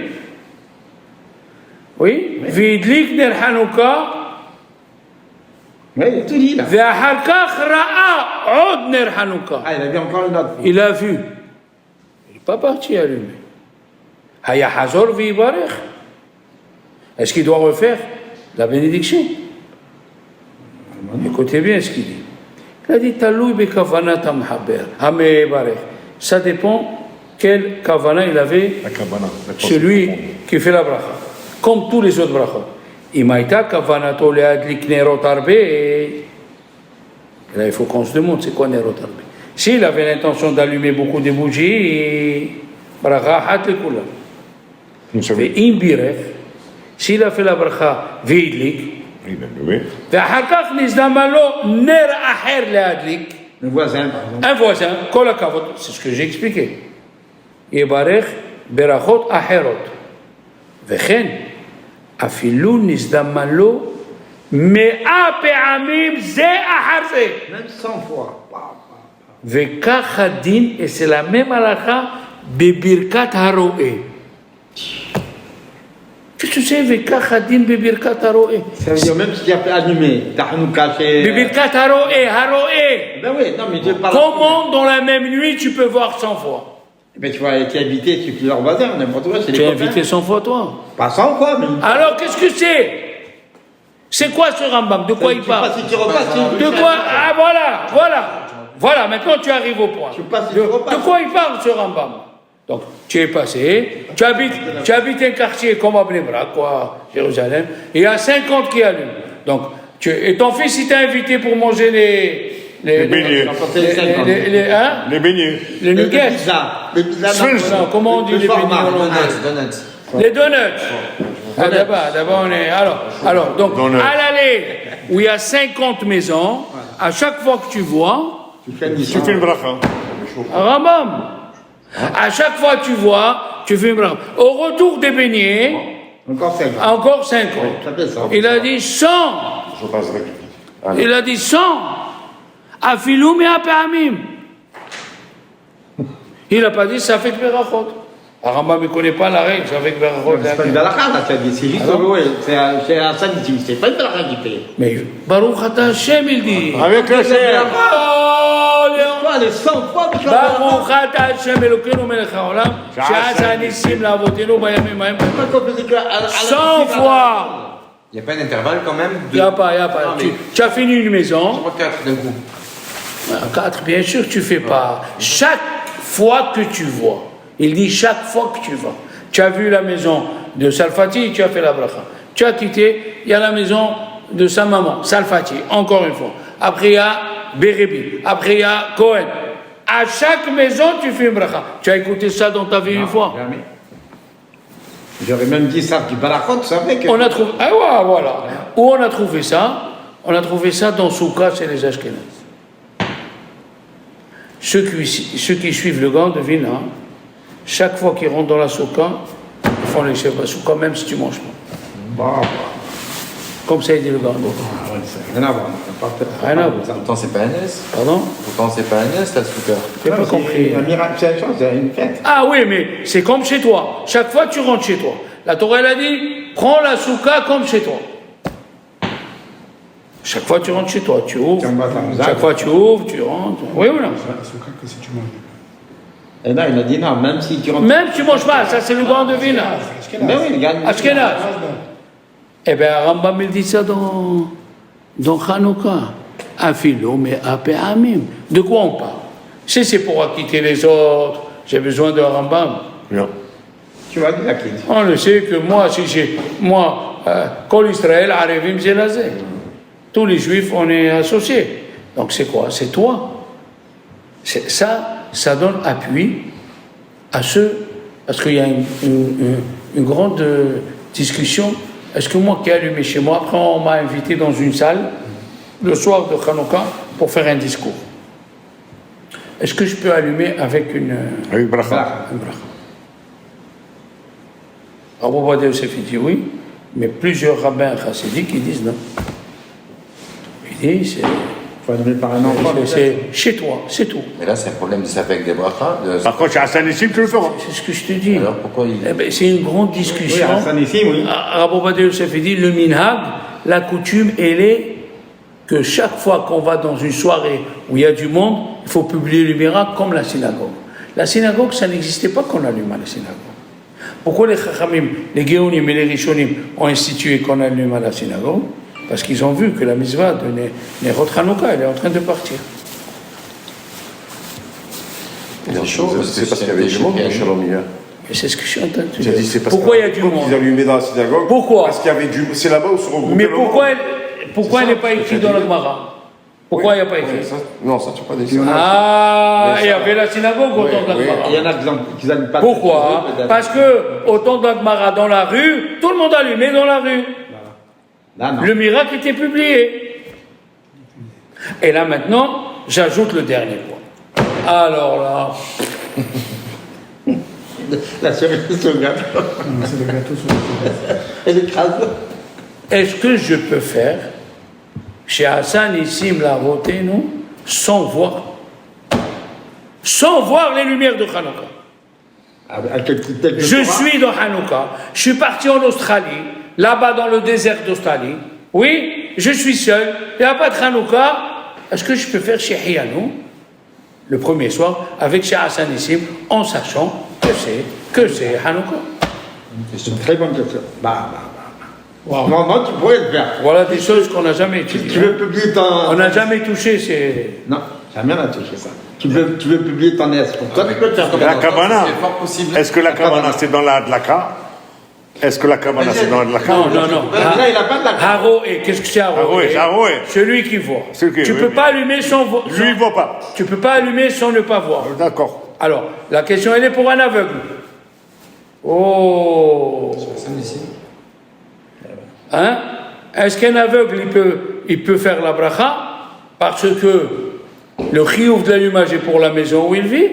Oui? Vidlik Ner Hanouka. Oui, il a tout dit là. ואחר כך ראה עוד נר חנוכה. Ah, il a vu encore une autre. Il a vu. Il n'est pas parti allumer. היה חזור ויברך. Est-ce qu'il doit refaire la bénédiction? Écoutez bien ce qu'il dit. Il a dit תלוי בכוונת המחבר, המברך. Ça dépend quel kavana il avait, La cabana. celui qui fait la bracha. Comme tous les autres brachot. אם הייתה כוונתו להדליק נרות הרבה, là il faut qu'on se demande c'est quoi נרות הרבה. S'il avait l'intention d'allumer beaucoup de bougies, bracha אחת לכולם. ואם בירך, s'il a fait la bracha והדליק, ואחר כך נזדמן לו נר אחר להדליק, Le voisin, par exemple. un voisin, כל הכבוד, c'est ce que j'ai expliqué. יברך ברכות אחרות. וכן, אפילו נזדמן לו Mais Apeamim, Zé Aharze. Même 100 fois. Vekach Hadin, et c'est la même halakha, Bebirkat Haroé. Qu'est-ce que c'est, Vekach Hadin, Bebirkat Haroé? Ça veut dire même si tu as allumé, tu as nous caché. Bebirkat Haroé, Haroé. Ben oui, non, mais je parle. Comment dans la même nuit tu peux voir 100 fois? Ben tu vas être invité, tu peux leur voisin, n'importe quoi, c'est Tu les es copains. invité 100 fois toi? Pas 100 fois, mais. Alors qu'est-ce que c'est? C'est quoi ce Rambam? De quoi il parle? Si tu repasses, De quoi? Ah voilà, maintenant tu arrives au point. Tu passes, De tu repasses. quoi il parle ce Rambam? Donc tu es passé, tu habites un quartier comme à Bnei Brak, quoi, Jérusalem, et il y a 50 qui allument. Donc, et ton fils il t'a invité pour manger les beignets. Les beignets. les nuggets. Les pizzas. Non, comment on dit les beignets en anglais? Donuts. Les donuts. Ah, d'abord on est. Alors, donc, Donuts. à l'allée où il y a 50 maisons, à chaque fois que tu vois, Tu fais une Tu fais une bracha. Rambam. À chaque fois que tu vois, tu fais une bracha. Au retour des beignets, Encore 5. encore 50. Ça fait ça. Il a dit 100. Je passe avec. Il a dit 100. Afiloum et Apeamim. Il n'a pas dit ça fait que Berachot. Rambam ne connaît pas la règle, ça fait que Berachot. C'est pas une balakha, là, tu as dit. C'est juste oui, c'est un sanity. C'est pas une balakha qui fait. Mais Baruch Ata Hashem, il dit. Avec le cher. Oh, Léon. Toi, les 100 fois que tu vas ברוך אתה השם אלוקינו מלך העולם שעשה ניסים לאבותינו בימים ההם. 100 fois. Il n'y a pas un intervalle quand même Il n'y a pas. Non, mais- Tu as fini une maison. Pas 4 d'un coup. 4, bien sûr que tu fais pas. Chaque fois que tu vois, il dit chaque fois que tu vas. Tu as vu la maison de Salfati, tu as fait la bracha. Tu as quitté, il y a la maison de sa maman, Salfati, encore une fois. Après il y a Bérébi, après il y a Cohen. À chaque maison, tu fais une bracha. Tu as écouté ça dans ta vie une fois? Jamais. J'aurais même dit ça du balakha, tu savais que. On a trouvé, ah ouais, voilà. Où on a trouvé ça? On a trouvé ça dans Souka chez les Ashkénazes. Ceux qui suivent le Gan de Vilna, chaque fois qu'ils rentrent dans la Souka, ils font les chefs à Souka, même si tu ne manges pas. Bah, Comme ça, il dit le Gan. rien à voir. Rien à voir. Pourtant, c'est pas un S. Pardon? Pourtant, c'est pas un S, la souka. Tu n'as pas compris. Un miracle, c'est une chose, c'est une fête. Ah oui, mais c'est comme chez toi. Chaque fois, tu rentres chez toi. La Torah, elle a dit, prends la Souka comme chez toi. Chaque fois, tu rentres chez toi, tu ouvres. Chaque fois, tu ouvres, tu rentres. Oui ou non? Que si tu manges. Et là, il a dit non, même si tu rentres. Même si tu ne manges pas, ça c'est le Gan de Vilna. Mais oui, il gagne. Ashkenaz. Eh bien, Rambam il dit ça dans Hanouka. Afilo, mais Apeamim. De quoi on parle? Si c'est pour acquitter les autres, j'ai besoin de Rambam. Non. Tu vas dire la quitte. On le sait que moi, Kol Israël, Arevim Zelazé. Tous les juifs, on est associés. Donc c'est quoi? C'est toi. Ça donne appui à ceux, parce qu'il y a une grande discussion. Est-ce que moi qui ai allumé chez moi, après on m'a invité dans une salle le soir de Hanouka pour faire un discours. Est-ce que je peux allumer avec une bracha. Rabbi Ovadia Yosef dit oui, mais plusieurs rabbins chassidiques qui disent non. Il dit c'est chez toi, c'est tout. Mais là, c'est un problème de s'appeler avec des brachas. Par contre, chez Hassan Nissim, tu le feras. C'est ce que je te dis. Alors pourquoi il. Eh ben, c'est une grande discussion. Oui, Hassan ici, oui. Rabbi Ovadia Yosef dit le minhag, la coutume, elle est que chaque fois qu'on va dans une soirée où il y a du monde, il faut publier le miracle comme la synagogue. La synagogue, ça n'existait pas qu'on allume à la synagogue. Pourquoi les Chachamim, les Géonim et les Rishonim ont institué qu'on allume à la synagogue? Parce qu'ils ont vu que la mitzvah de Nerot Hanouka, elle est en train de partir. C'est chaud. C'est parce qu'il y avait du monde, Shalom, hier. Et c'est ce que je suis en train de te J'ai dit, dire. c'est parce Pourquoi il y a du qu'ils monde? allumaient dans la synagogue. Pourquoi? Parce qu'il y avait du. C'est là-bas où se regroupait Mais le monde. pourquoi elle n'est pas écrite dans la Gemara? Pourquoi il n'y a pas écrit? Non, ça, tu pas des Ah, il y avait la synagogue au temps de la Gemara. Il y en a qui n'aiment pas. Pourquoi? Parce que au temps de la Gemara, dans la rue, tout le monde allumait dans la rue. Là, non. Le miracle était publié. Et là maintenant, j'ajoute le dernier point. Alors là, La cerise sur le gâteau. C'est le gâteau sur le Et l'écrase. est-ce que je peux faire chez Hassan Issim l'a voté, nous, sans voir les lumières de Hanouka. Je suis dans Hanouka, je suis parti en Australie, là-bas dans le désert d'Australie. Oui, je suis seul, il n'y a pas de Hanouka. Est-ce que je peux faire chez Hiyanou, le premier soir, avec chez Hassan Issim, en sachant que c'est Hanouka? C'est une très bonne question. Wow. Non, tu pourrais le faire. Voilà des choses qu'on n'a jamais étudiées. Tu veux publier ton... On n'a jamais touché ces... Non, jamais on n'a touché ça. Tu veux publier ton S. Pour toi, tu peux le faire comme La ça. cabana, C'est fort possible. est-ce que la cabana c'est dans la Dlaka? Est-ce que la cabana c'est dans la Dlaka? Non. Là, il n'a pas de la... Haroé, qu'est-ce que c'est Haroé? Haroé. Celui qui voit. Celui qui- Tu oui, peux oui. pas allumer sans voir. Lui, il voit pas. Tu peux pas allumer sans ne pas voir. D'accord. Alors, la question, elle est pour un aveugle. Oh. Personne ici. Hein? Est-ce qu'un aveugle, il peut faire la bracha parce que le chiouf de l'allumage est pour la maison où il vit?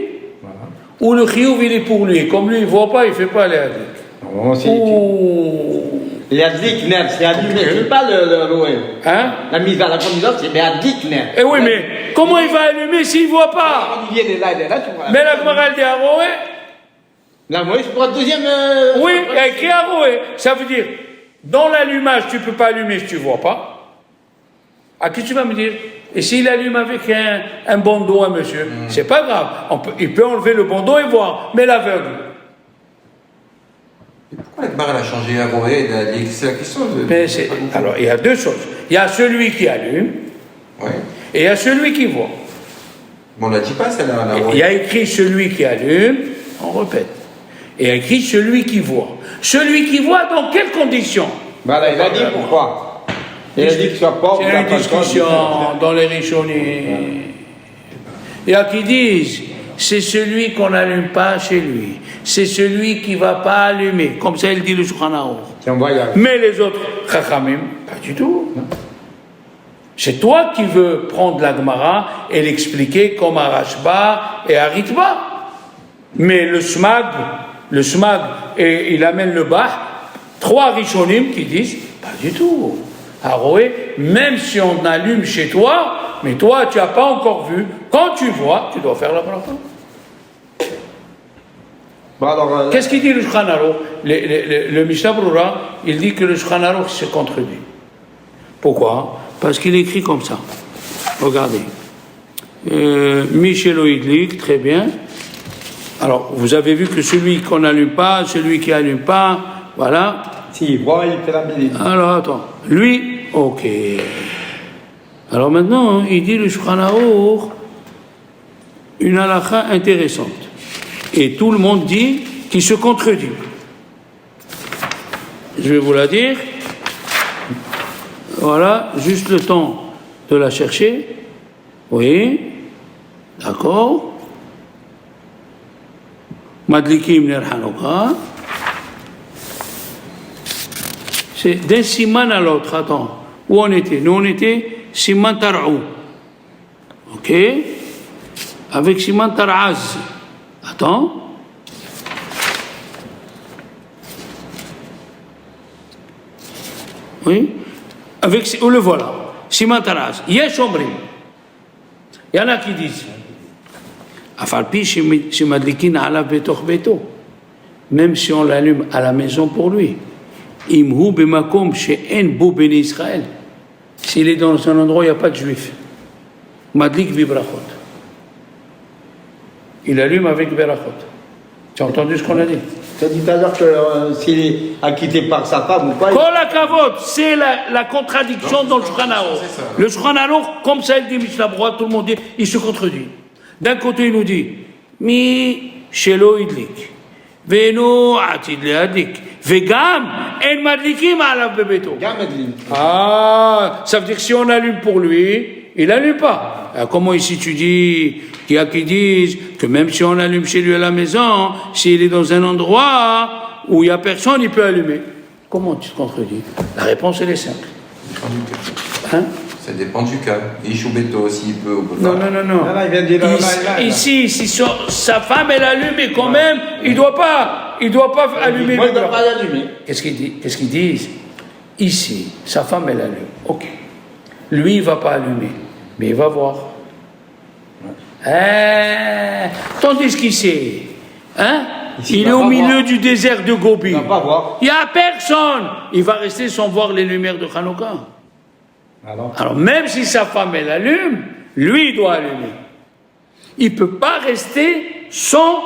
Ou le chiouf, il est pour lui? Comme lui, il voit pas, il fait pas les hadiths. Non, Oh. L'adlik ner, c'est allumé, c'est pas le roué. Hein? La mise à la conduite, c'est l'adlik ner. Eh oui, mais comment il va allumer s'il voit pas? Olivier, il est là, tu vois. Mais la Gemara, elle dit Haroé. Là, moi, c'est pour un deuxième... Oui, il y a écrit Haroé. Ça veut dire, dans l'allumage, tu peux pas allumer si tu vois pas. À qui tu vas me dire? Et s'il allume avec un bandeau, un monsieur, c'est pas grave. Il peut enlever le bandeau et voir. Mais l'aveugle. Pourquoi la Gemara elle a changé à Roé? C'est la question de. Mais alors, il y a deux choses. Il y a celui qui allume Ouais. et il y a celui qui voit. Bon, on la dit pas celle-là, la Il y a écrit celui qui allume, on répète. Et il y a écrit celui qui voit. Celui qui voit, dans quelles conditions? Voilà, il a dit pourquoi. Il a dit que soit pauvre, C'est une discussion dans les Rishonim. Il y a qui disent, c'est celui qu'on n'allume pas chez lui. C'est celui qui ne va pas allumer. Comme ça, il dit le Shulchan Aruch. C'est un voyage. Mais les autres, Chachamim, pas du tout. C'est toi qui veux prendre la Gemara et l'expliquer comme à Rashba et à Ritba. Mais le Smag, et il amène le Bach, trois Rishonim qui disent, pas du tout. Haroé, même si on allume chez toi, mais toi, tu n'as pas encore vu, quand tu vois, tu dois faire la bracha. Bon, alors, Qu'est-ce qu'il dit le Shulchan Aruch? Le Mishnah Brura, il dit que le Shulchan Aruch se contredit. Pourquoi? Parce qu'il écrit comme ça. Regardez. Michelo Idlik, très bien. Alors, vous avez vu que celui qu'on n'allume pas, celui qui n'allume pas, voilà. s'il voit, il fait la bénédiction. Alors, attends. Lui, ok. Alors maintenant, il dit le Shulchan Aruch, une halakha intéressante. Et tout le monde dit qu'il se contredit. Je vais vous la dire. Voilà, juste le temps de la chercher. Oui, d'accord. Madlikim ner Hanouka. C'est d'un siman à l'autre. Attends, où on était? Nous on était siman tar'ou. Ok? Avec siman tar'az. Attends. Oui. Avec, le voilà. Siman Taraz. Yesh Omrim. Il y en a qui disent. Afalpi Shimadlikin ala betoch beto. Même si on l'allume à la maison pour lui. Imhu bemakom she'en bo ben Israël. S'il est dans un endroit où il n'y a pas de juifs. Madlik vibrachot. Il allume avec berachot. Tu as entendu ce qu'on a dit? Tu as dit tout à l'heure que s'il est acquitté par sa femme ou pas. Kol hakavod, c'est la contradiction dans le Shulchan Aruch. Le Shulchan Aruch, comme ça il dit Mishnah Brura, tout le monde dit, il se contredit. D'un côté il nous dit, mi shelo idlik, veno atid leadlik, vegam en madlikim alav bebeto. Ah, ça veut dire que si on allume pour lui, il n'allume pas. Alors, comment ici tu dis qu'il y a qui disent que même si on allume chez lui à la maison, s'il est dans un endroit où il n'y a personne, il peut allumer. Comment tu te contredis? La réponse, elle est simple. Hein? Ça dépend du cas. Ishubeto aussi, il peut ou peut pas. Non. Là, il vient de dire Ici, si sa femme, elle allume, et quand même, il doit pas allumer. Moi, il ne doit pas l'allumer. Qu'est-ce qu'ils disent? Ici, sa femme, elle allume. Ok. lui, il ne va pas allumer, mais il va voir. Tandis qu'ici, Ici, il il est va au pas milieu voir. du désert de Gobi. Il va pas voir. Il n'y a personne. Il va rester sans voir les lumières de Hanouka. Alors même si sa femme, elle allume, lui, il doit allumer. Il ne peut pas rester sans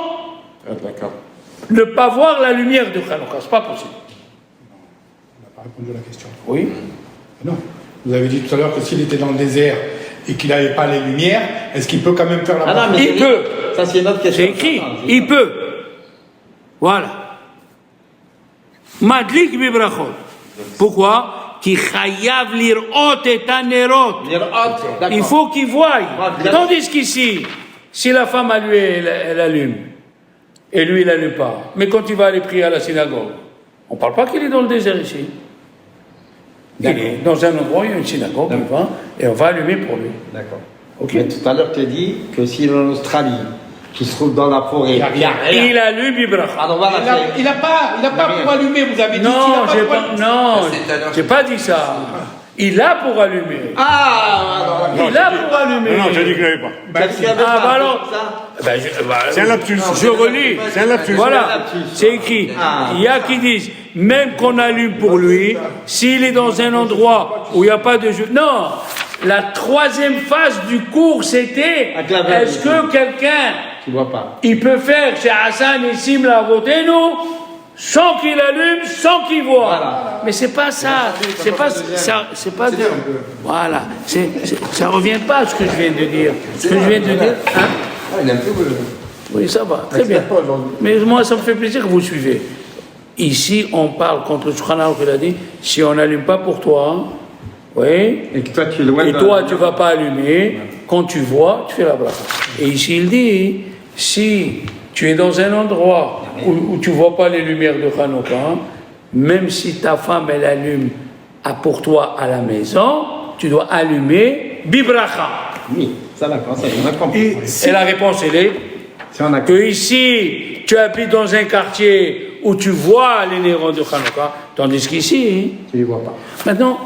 D'accord. ne pas voir la lumière de Hanouka. Ce n'est pas possible. On n'a pas répondu à la question. Oui. Non. Vous avez dit tout à l'heure que s'il était dans le désert et qu'il n'avait pas les lumières, est-ce qu'il peut quand même faire la Ah non, mais Il peut. Ça, c'est une autre question. C'est écrit. Il peut. Voilà. Madlik bibrachot. Pourquoi? Qui chayav lirot et anerot. Il faut qu'il voie. Tandis qu'ici, si la femme à lui, elle allume, et lui, il n'allume pas. Mais quand il va aller prier à la synagogue, on ne parle pas qu'il est dans le désert ici. Il est dans un endroit, il y a une synagogue, il va, et on va allumer pour lui. D'accord. Ok. Mais tout à l'heure, tu as dit que s'il est en Australie, qu'il se trouve dans la forêt, Il y a rien. Il allume bibrachot. Alors voilà, Il n'a pas pour allumer, vous avez dit qu'il Non, n'a j'ai pour pas, allumer. non, C'est tout à l'heure. j'ai pas dit ça. Il a pour allumer. Ah, Il a pour allumer. Non, j'ai dit qu'il n'avait pas. Ah, bah alors. C'est un lapsus. Je relis. C'est un lapsus. Voilà, c'est écrit. Il y a qui disent, même qu'on allume pour lui, s'il est dans un endroit où il n'y a pas de jeu. Non, la troisième phase du cours, c'était, Avec la veille. est-ce que quelqu'un, tu vois pas. il peut faire chez Hassan et Sim la nous sans qu'il allume, sans qu'il voit. Voilà. Mais c'est pas ça. C'est pas ça. C'est pas de. Voilà. Ça revient pas à ce que je viens de dire. Ce que je viens de dire. Hein? Ah, il est un peu. Oui, ça va. Très bien. Mais moi, ça me fait plaisir que vous suivez. Ici, on parle contre le Shulchan Aruch, il a dit, si on n'allume pas pour toi, oui, Et que toi, tu es loin et de- toi, tu ne vas pas allumer. Quand tu vois, tu fais la bracha. Et ici, il dit, si tu es dans un endroit où tu ne vois pas les lumières de Hanouka, même si ta femme, elle allume pour toi à la maison, tu dois allumer bibracha. Oui, ça d'accord, ça on a compris. Et la réponse, elle est Si on a que ici, tu habites dans un quartier où tu vois les néons de Hanouka, tandis qu'ici, tu les vois pas. maintenant,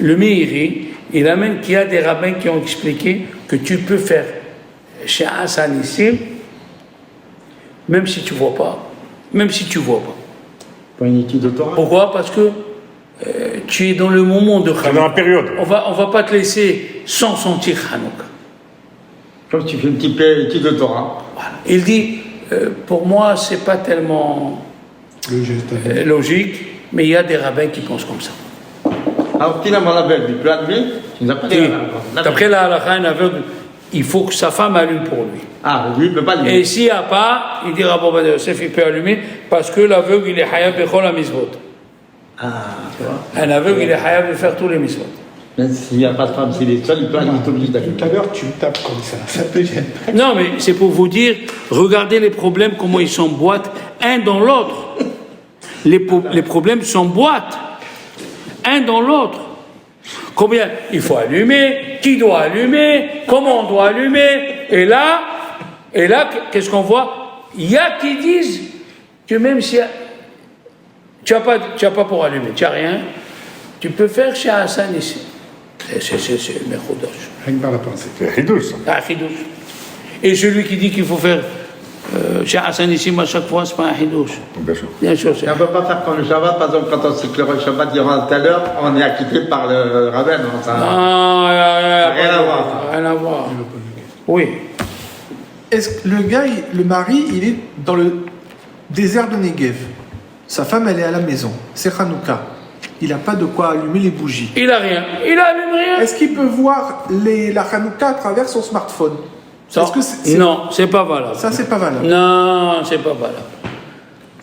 le Meiri, il amène qu'il y a des rabbins qui ont expliqué que tu peux faire chez Hassan ici, même si tu vois pas, même si tu vois pas. Pour une étude de Torah. Pourquoi? Parce que tu es dans le moment de C'est dans la Hanouka. période. On va pas te laisser sans sentir Hanouka. Comme tu fais une petite étude de Torah. Voilà. Il dit, pour moi, c'est pas tellement Le geste. logique, mais il y a des rabbins qui pensent comme ça. Alors finalement, l'aveugle, il peut allumer. Tu nous as pas dit. D'après la halakha, un aveugle, il faut que sa femme allume pour lui. Ah, lui, il peut pas allumer. Et s'il n'y a pas, il dira, bon, ben, Yosef, il peut allumer, parce que l'aveugle, il est hayab bechol ha-mitzvot. Ah, tu vois. Un aveugle, il est hayab de faire tous les mitzvot. Même s'il n'y a pas de femme, s'il est seul, il peut allumer, il est obligé d'allumer. Tout à l'heure, tu me tapes comme ça te gêne pas. Non, mais c'est pour vous dire, regardez les problèmes, comment ils s'emboîtent un dans l'autre. Les problèmes s'emboîtent un dans l'autre. Combien il faut allumer, qui doit allumer, comment on doit allumer, et là, qu'est-ce qu'on voit? Il y a qui disent que même si tu n'as pas pour allumer, tu n'as rien, tu peux faire chez Hassan ici. C'est Mechoudosh. Rien que par la pensée. C'est Hidouche, ça. Ah, Hidouche. Et celui qui dit qu'il faut faire chez Hassan ici à chaque fois, ce n'est pas un Hidouche. Bien sûr. Bien sûr, Et on ne peut pas faire comme le Shabbat, par exemple, quand on cycle le Shabbat durant tout à l'heure, on est acquitté par le rabbin. Non, ça... Ah, Rien à voir. Rien à voir. Oui. Est-ce que le gars, le mari, il est dans le désert de Negev. Sa femme, elle est à la maison. C'est Hanouka. Il n'a pas de quoi allumer les bougies. Il a rien. Il allume rien. Est-ce qu'il peut voir la Hanouka à travers son smartphone? Ça, Est-ce que c'est- non, c'est pas valable. Ça, c'est pas valable. Non, c'est pas valable.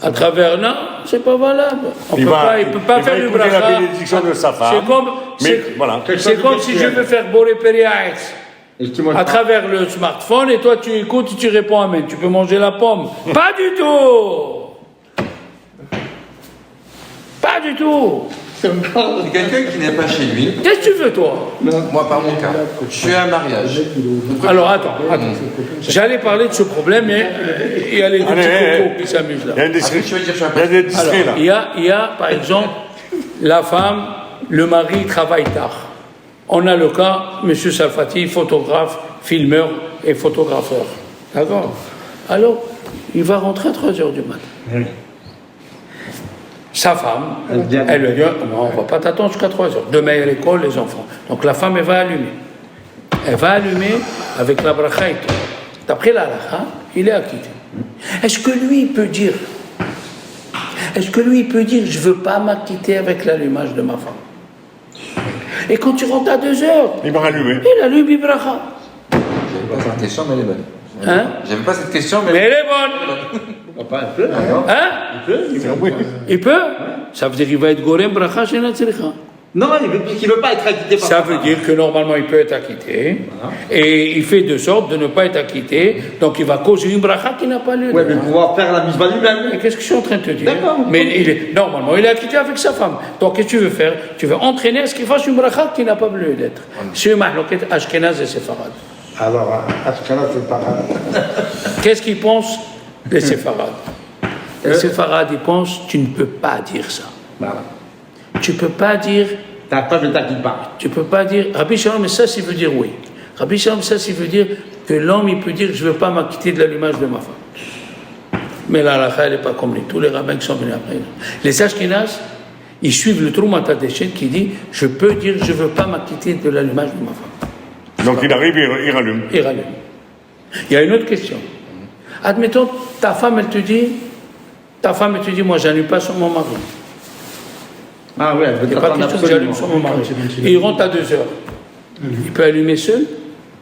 À travers, non, c'est pas valable. Il peut pas faire du écouter bracha. la bénédiction de sa femme. C'est comme, Mais voilà. c'est comme si je veux faire Boré Periaetz Et je te montre à pas. travers le smartphone et toi tu écoutes et tu réponds Amen. Tu peux manger la pomme. Pas du tout. Pas du tout. C'est quelqu'un qui n'est pas chez lui. Qu'est-ce que tu veux toi? Moi, par mon cas, je suis à un mariage. Alors attends. J'allais parler de ce problème, mais il y a les deux Allez, petits cocos qui s'amusent là. Il y a des Après, tu veux dire, je suis un il y a des distraits, là. Il y a, par exemple, la femme le mari travaille tard. On a le cas, M. Salfati, photographe, filmeur et photographeur. D'accord? Alors, il va rentrer à 3h du matin. Oui. Sa femme, Elle vient- elle lui dit, non, on ne va pas t'attendre jusqu'à 3h. Demain, il y a l'école, les enfants. Donc la femme, elle va allumer. Elle va allumer avec la bracha et tout. D'après la halakha, il est acquitté. Est-ce que lui, il peut dire, je ne veux pas m'acquitter avec l'allumage de ma femme? Et quand tu rentres à 2h, Il va rallumer. il allume une bracha. J'avais pas cette question, mais elle est bonne. Hein? J'avais pas cette question, mais Mais elle est bonne. Papa, un peu. Hein? Oui. Il peut? Ça veut dire qu'il va être gorem bracha chez Natsiricha. Non, il veut pas être acquitté par Ça sa veut femme. dire que normalement il peut être acquitté. Et il fait de sorte de ne pas être acquitté. Donc il va causer une bracha qui n'a pas lieu. Ouais, mais pouvoir faire la mitzvah lui-même. Mais qu'est-ce que je suis en train de te dire? D'accord. Mais normalement, il est acquitté avec sa femme. Donc, qu'est-ce que tu veux faire? Tu veux entraîner à ce qu'il fasse une bracha qui n'a pas lieu d'être. C'est mahlouket Ashkenaz et Séfarad. Alors, à ce cas-là, c'est pas. Qu'est-ce qu'ils pensent, les Séfarades? Les Séfarades, ils pensent, tu ne peux pas dire ça. Voilà. Tu peux pas dire, Ta femme ne t'acquitte pas. tu peux pas dire, Rabbi Shalom, mais ça, ça veut dire oui. Rabbi Shalom, ça, ça veut dire que l'homme, il peut dire, je ne veux pas m'acquitter de l'allumage de ma femme. Mais la halakha, elle n'est pas comme lui. Tous les rabbins qui sont venus après. Les Ashkenaz, ils suivent le Troumat HaDeshet qui dit, je peux dire, je ne veux pas m'acquitter de l'allumage de ma femme. Donc il arrive, il rallume. Il rallume. Il y a une autre question. Admettons, ta femme, elle te dit, moi, j'allume pas sur mon mari. Ah ouais, elle veut Il n'y a pas de question que j'allume sur mon mari. Et il rentre à 2h. Il peut allumer seul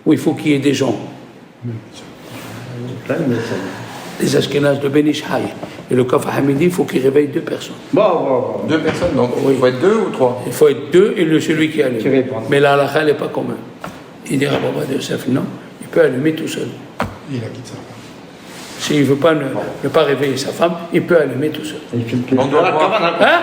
ou il faut qu'il y ait des gens? Les Ashkénazes de Ben Ishai et le Kaf Hamidi, il faut qu'il réveille 2 personnes. Bon. 2 personnes, donc Oui. il faut être 2 ou 3? Il faut être 2 et celui qui allume. Qui répond. Mais la halakha, elle n'est pas commune. Il dira Baba de Yosef, non, il peut allumer tout seul. Il a quitté ça. S'il ne veut pas ne pas réveiller sa femme, il peut allumer tout seul. On doit voir. Hein?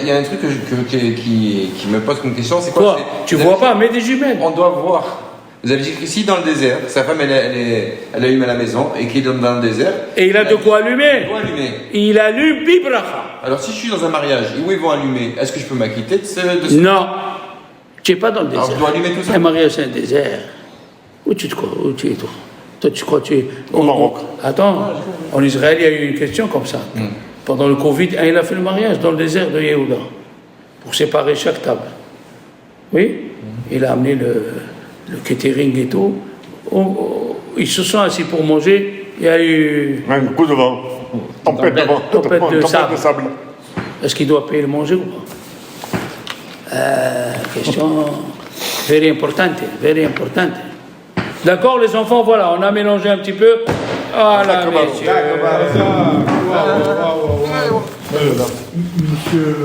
Il y a un truc qui me pose comme question, c'est quoi? Quoi? Tu Vous vois avez pas, dit- mets des jumelles. On doit voir. Vous avez dit qu'ici, dans le désert, sa femme, elle allume à la maison, et qu'il est dans le désert. Et il a de quoi Il allumer. doit allumer. Il allume bibracha. Alors, si je suis dans un mariage où ils vont allumer, est-ce que je peux m'acquitter de ce... Non, tu n'es pas dans le désert. Alors, je dois allumer tout ça? Un mariage, c'est un désert. Où tu te crois? Où tu es, toi? Toi, tu crois que tu es... Au Maroc. Attends, en Israël, il y a eu une question comme ça. Pendant le Covid, il a fait le mariage dans le désert de Yehuda, pour séparer chaque table. Oui, il a amené le catering et tout. Ils se sont assis pour manger. Il y a eu... Un coup de vent. Tempête de vent. Tempête de sable. de sable. Est-ce qu'il doit payer le manger ou pas? Question very importante, very importante. D'accord, les enfants, voilà, on a mélangé un petit peu. Voilà, messieurs. Monsieur